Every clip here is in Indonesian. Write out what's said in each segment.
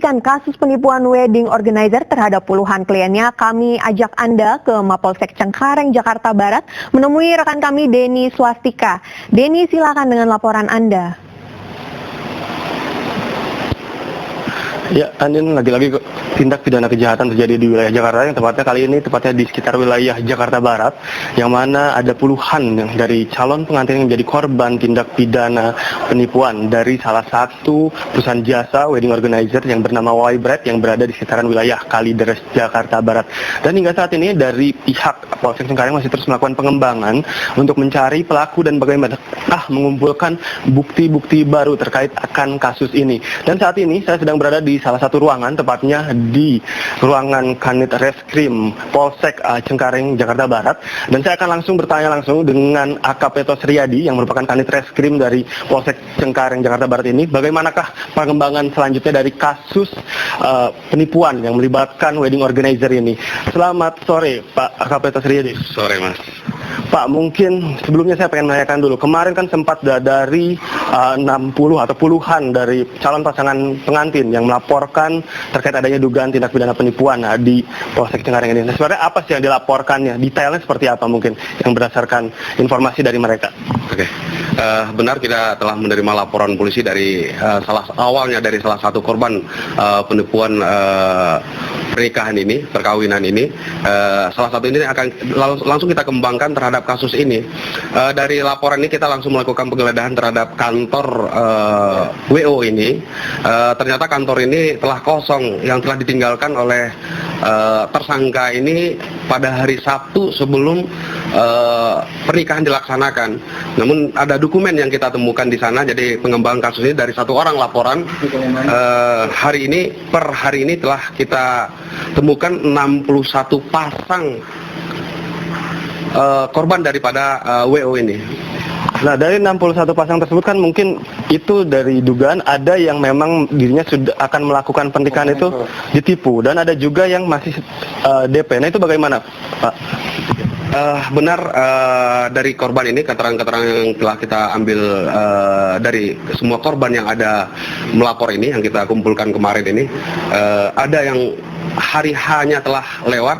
menuntaskan kasus penipuan wedding organizer terhadap puluhan kliennya, kami ajak Anda ke Mapolsek Cengkareng, Jakarta Barat, menemui rekan kami Denny Swastika. Denny, silakan dengan laporan Anda. Ya, Anin, lagi-lagi tindak pidana kejahatan terjadi di wilayah Jakarta, yang tepatnya di sekitar wilayah Jakarta Barat, yang mana ada puluhan dari calon pengantin yang menjadi korban tindak pidana penipuan dari salah satu perusahaan jasa wedding organizer yang bernama Wybread yang berada di sekitaran wilayah Kalideres, Jakarta Barat. Dan hingga saat ini dari pihak Polsek Cengkareng masih terus melakukan pengembangan untuk mencari pelaku dan bagaimana mengumpulkan bukti-bukti baru terkait akan kasus ini. Dan saat ini saya sedang berada di salah satu ruangan, tepatnya di ruangan Kanit Reskrim Polsek Cengkareng, Jakarta Barat. Dan saya akan bertanya langsung dengan AKP Tosriyadi yang merupakan Kanit Reskrim dari Polsek Cengkareng, Jakarta Barat ini. Bagaimanakah perkembangan selanjutnya dari kasus penipuan yang melibatkan wedding organizer ini? Selamat sore, Pak AKP Tosriyadi. Sore, Mas. Pak, mungkin sebelumnya saya pengen menanyakan dulu. Kemarin kan sempat dari 60 atau puluhan dari calon pasangan pengantin yang melaporkan terkait adanya dugaan tindak pidana penipuan di Polsek Cengkareng ini. Nah, sebenarnya apa sih yang dilaporkannya? Detailnya seperti apa mungkin yang berdasarkan informasi dari mereka? Oke. Benar, kita telah menerima laporan polisi dari awalnya dari salah satu korban penipuan pernikahan ini, perkawinan ini. Salah satu ini akan langsung kita kembangkan terhadap kasus ini. Dari laporan ini kita langsung melakukan penggeledahan terhadap kantor WO ini. Ternyata kantor ini telah kosong, yang telah ditinggalkan oleh tersangka ini pada hari Sabtu sebelum pernikahan dilaksanakan. Namun ada dokumen yang kita temukan di sana. Jadi pengembangan kasus ini dari satu orang laporan per hari ini telah kita temukan 61 pasang korban daripada WO ini. Nah, dari 61 pasang tersebut kan mungkin itu dari dugaan ada yang memang dirinya sudah akan melakukan pernikahan itu ditipu, dan ada juga yang masih DP. Nah, itu bagaimana, Pak? Benar, dari korban ini keterangan-keterangan yang telah kita ambil dari semua korban yang ada melapor ini, yang kita kumpulkan kemarin ini, ada yang hari H-nya telah lewat,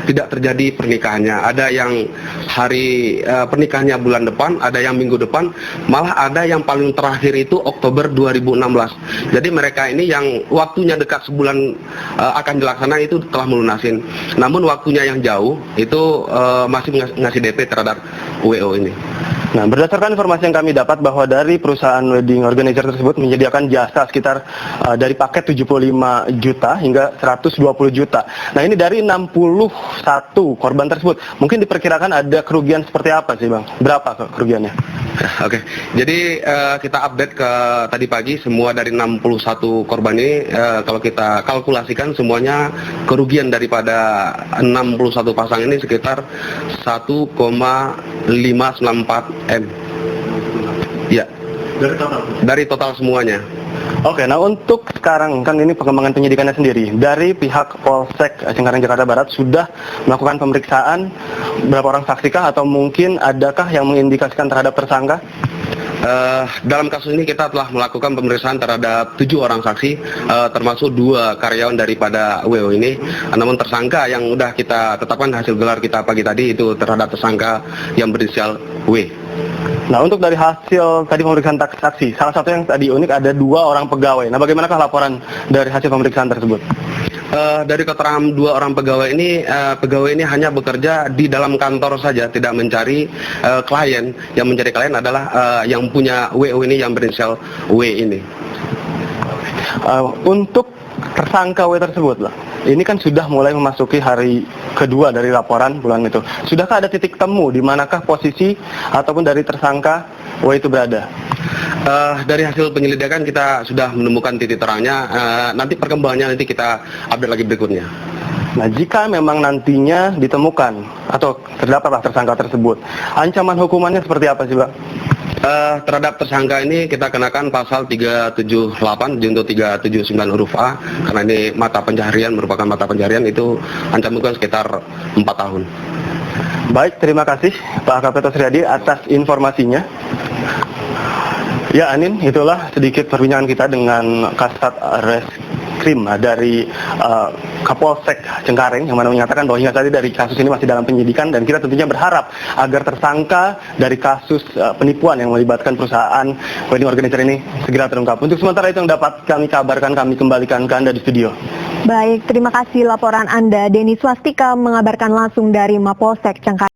tidak terjadi pernikahannya. Ada yang hari pernikahannya bulan depan, ada yang minggu depan, malah ada yang paling terakhir itu Oktober 2016. Jadi mereka ini yang waktunya dekat sebulan akan dilaksanakan itu telah melunasin. Namun waktunya yang jauh itu masih ngasih DP terhadap WO ini. Nah, berdasarkan informasi yang kami dapat bahwa dari perusahaan wedding organizer tersebut menyediakan jasa sekitar dari paket 75 juta hingga 120 juta. Nah, ini dari 61 korban tersebut. Mungkin diperkirakan ada kerugian seperti apa sih, Bang? Berapa kerugiannya? Oke, jadi kita update ke tadi pagi, semua dari 61 korban ini kalau kita kalkulasikan semuanya kerugian daripada 61 pasang ini sekitar 1,594 M. Ya. Dari total semuanya. Oke, nah untuk sekarang kan ini pengembangan penyidikannya sendiri. Dari pihak Polsek Cengkareng, Jakarta Barat sudah melakukan pemeriksaan berapa orang saksikah atau mungkin adakah yang mengindikasikan terhadap tersangka? Dalam kasus ini kita telah melakukan pemeriksaan terhadap 7 orang saksi, termasuk 2 karyawan daripada WO ini. Namun tersangka yang sudah kita tetapkan hasil gelar kita pagi tadi itu terhadap tersangka yang berinisial W. Nah, untuk dari hasil tadi pemeriksaan saksi, salah satu yang tadi unik ada 2 orang pegawai. Nah, bagaimanakah laporan dari hasil pemeriksaan tersebut? Dari keterangan 2 orang pegawai ini hanya bekerja di dalam kantor saja, tidak mencari klien. Yang mencari klien adalah yang punya WO ini yang berinisial W ini. Untuk tersangka W tersebut lah, ini kan sudah mulai memasuki hari kedua dari laporan bulan itu. Sudahkah ada titik temu di manakah posisi ataupun dari tersangka W itu berada? Dari hasil penyelidikan kita sudah menemukan titik terangnya. Nanti perkembangannya nanti kita update lagi berikutnya. Nah, jika memang nantinya ditemukan atau terdapatlah tersangka tersebut, ancaman hukumannya seperti apa sih, Pak? Terhadap tersangka ini kita kenakan pasal 378 junto 379 huruf A, karena ini merupakan mata pencaharian, itu ancaman hukuman sekitar 4 tahun. Baik, terima kasih Pak AKP Tosriyadi atas informasinya. Ya, Anin, itulah sedikit perbincangan kita dengan Kasat Krim dari Kapolsek Cengkareng yang mana menyatakan bahwa hingga saat ini dari kasus ini masih dalam penyidikan, dan kita tentunya berharap agar tersangka dari kasus penipuan yang melibatkan perusahaan wedding organizer ini segera terungkap. Untuk sementara itu yang dapat kami kabarkan, kami kembalikan ke Anda di studio. Baik, terima kasih laporan Anda. Denny Swastika mengabarkan langsung dari Mapolsek Cengkareng.